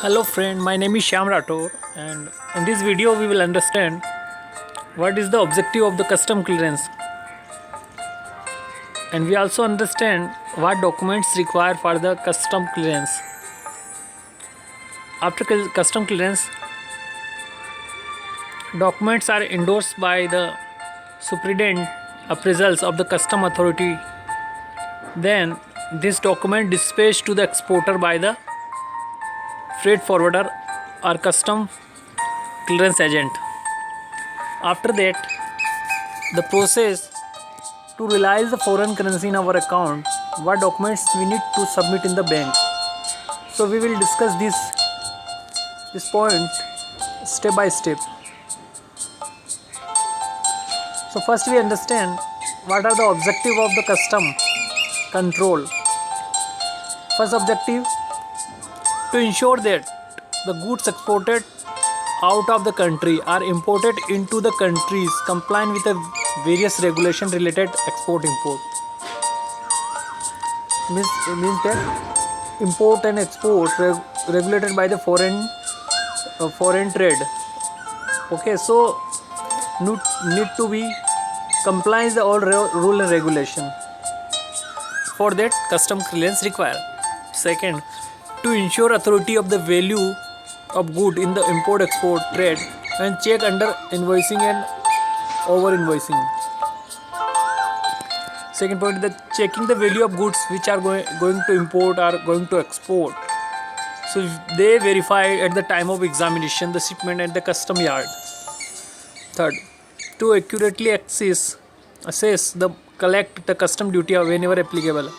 Hello friend, my name is Shyam Rathore and in this video we will understand what is the objective of the custom clearance, and we also understand what documents require for the custom clearance. After custom clearance, documents are endorsed by the superintendent appraisals of the custom authority. Then this document dispatched to the exporter by the freight forwarder or custom clearance agent. After that, the process to realize the foreign currency in our account, what documents we need to submit in the bank. So we will discuss this point step by step. So first we understand what are the objective of the custom control. First objective, to ensure that the goods exported out of the country are imported into the countries compliant with the various regulation related export import. Means that import and export regulated by the foreign trade. Okay, so need to be compliance the all rule and regulation. For that, custom clearance required. Second, to ensure authority of the value of good in the import export trade and check under invoicing and over invoicing. Second point, the checking the value of goods which are going to import or going to export. So they verify at the time of examination the shipment at the custom yard. Third, to accurately assess the collect the custom duty whenever applicable.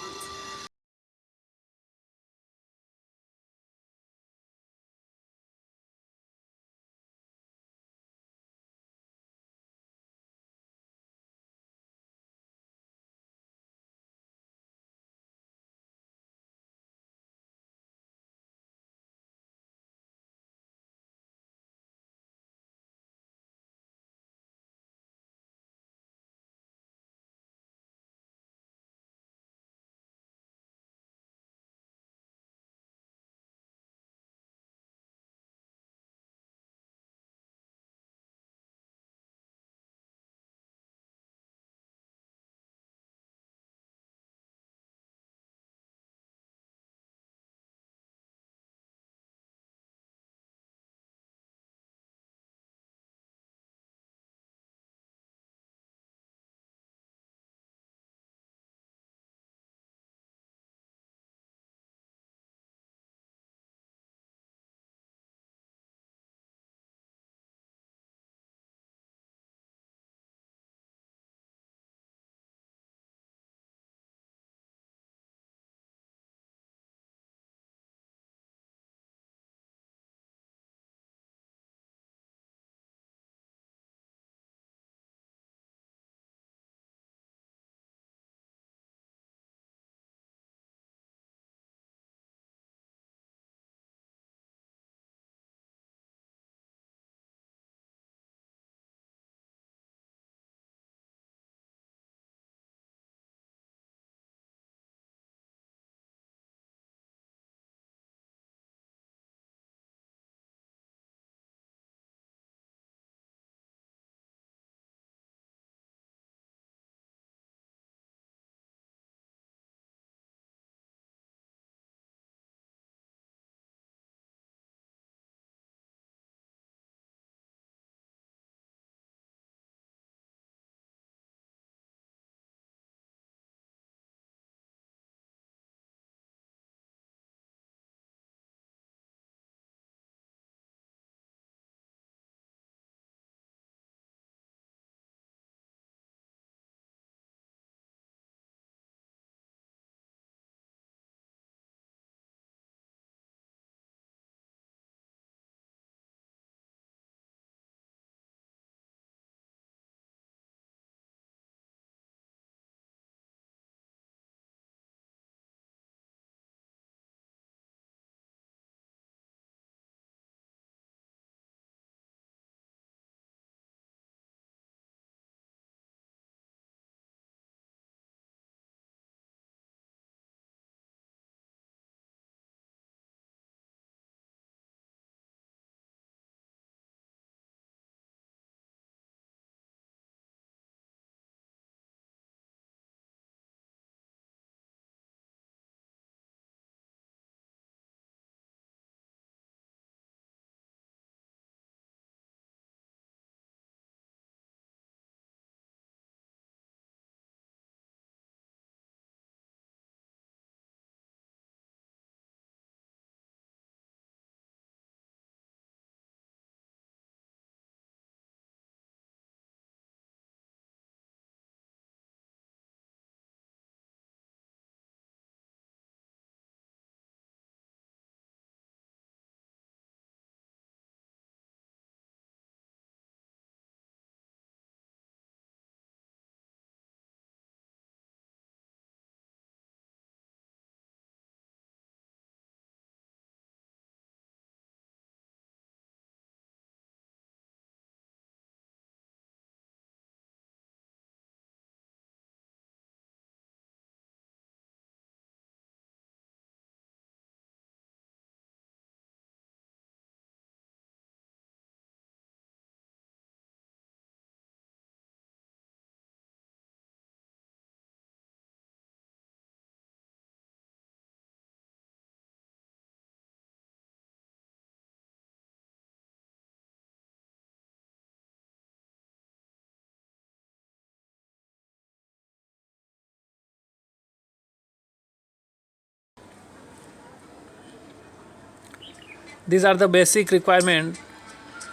These are the basic requirement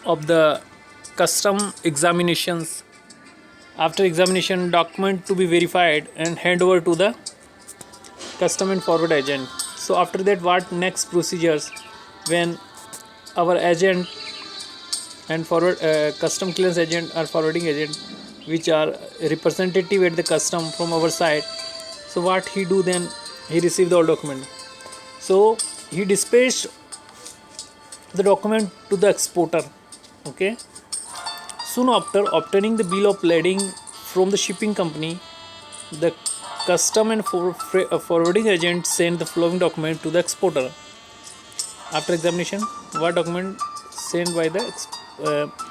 of the custom examinations. After examination, document to be verified and hand over to the custom and forward agent. So after that, what next procedures? When our agent and forward custom clearance agent or forwarding agent, which are representative at the custom from our side, so what he do then? He received all document. So he dispatched the document to the exporter. Okay. Soon after obtaining the bill of lading from the shipping company, the custom and forwarding agent sent the following document to the exporter. After examination, what document sent by the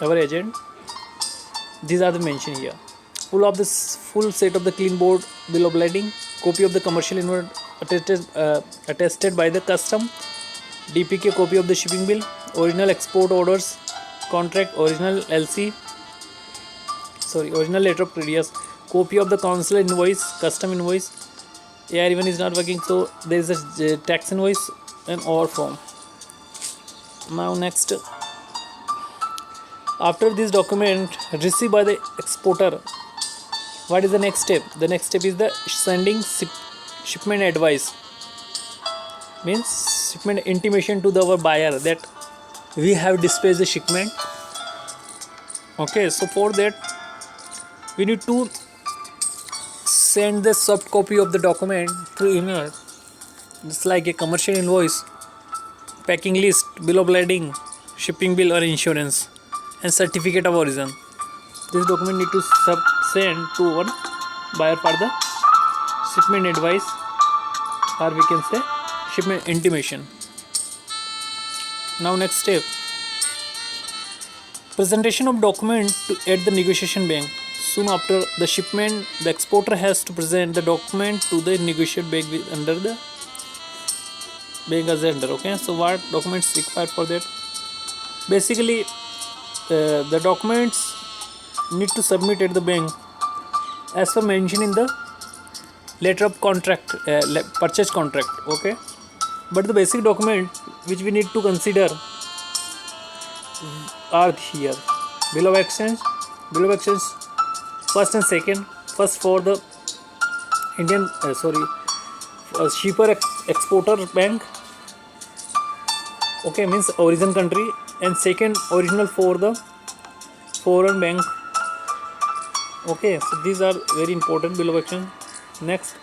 our agent? These are the mentioned here. Full set of the clean board bill of lading, copy of the commercial invoice attested by the custom, DPK copy of the shipping bill, original export orders, contract, original original letter of credit, copy of the consular invoice, custom invoice. AR1 is not working, so there is a tax invoice and OR form. Now next, after this document received by the exporter, what is the next step? The next step is the sending shipment advice, means shipment intimation to our buyer that we have dispatched the shipment. Okay, so for that we need to send the soft copy of the document through email, just like a commercial invoice, packing list, bill of lading, shipping bill or insurance, and certificate of origin. This document need to send to one buyer for the shipment advice, or we can say shipment intimation. Now next step, presentation of document at the negotiation bank. Soon after the shipment, the exporter has to present the document to the negotiation bank under the bank agenda. Okay, so what documents required for that? Basically, the documents need to submit at the bank as per mentioned in the letter of contract, purchase contract. Okay, but the basic document which we need to consider are here: bill of exchange, first and second. First for the Indian shipper exporter bank. Okay, means origin country, and second original for the foreign bank. Okay, so these are very important bill of exchange. Next,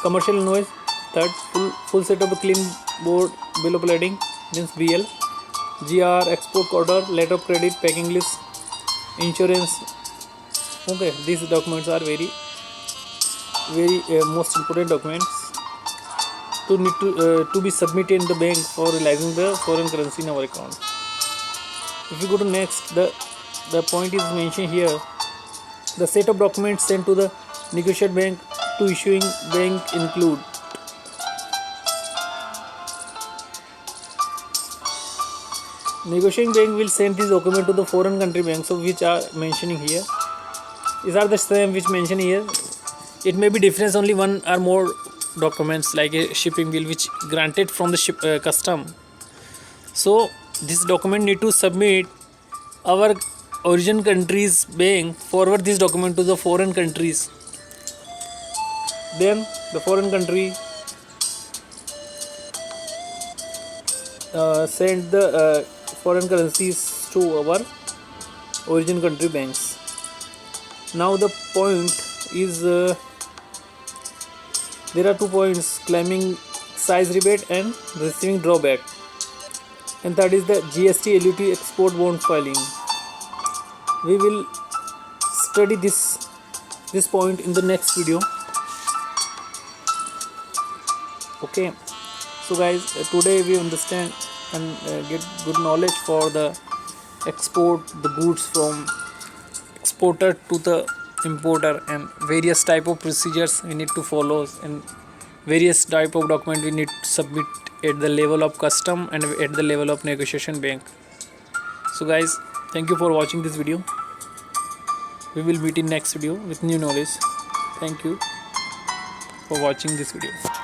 commercial invoice. Third, full set of a clean board bill of lading, means BL, GR, export order, letter of credit, packing list, insurance. Okay, these documents are very most important documents to need to be submitted in the bank for realizing the foreign currency in our account. If you go to next, the point is mentioned here. The set of documents sent to the negotiated bank to issuing bank include negotiating bank will send this document to the foreign country bank, so which are mentioning here. These are the same which mentioned here. It may be difference only one or more documents, like a shipping bill which granted from the custom. So this document need to submit our origin country's bank, forward this document to the foreign countries. Then the foreign country send the foreign currencies to our origin country banks. Now the point is there are 2 points: claiming size rebate and receiving drawback, and that is the GST LUT export bond filing. We will study this point in the next video. Okay, so guys, today we understand and get good knowledge for the export the goods from exporter to the importer, and various type of procedures we need to follow, and various type of document we need to submit at the level of custom and at the level of negotiation bank. So guys, thank you for watching this video. We will meet in next video with new knowledge. Thank you for watching this video.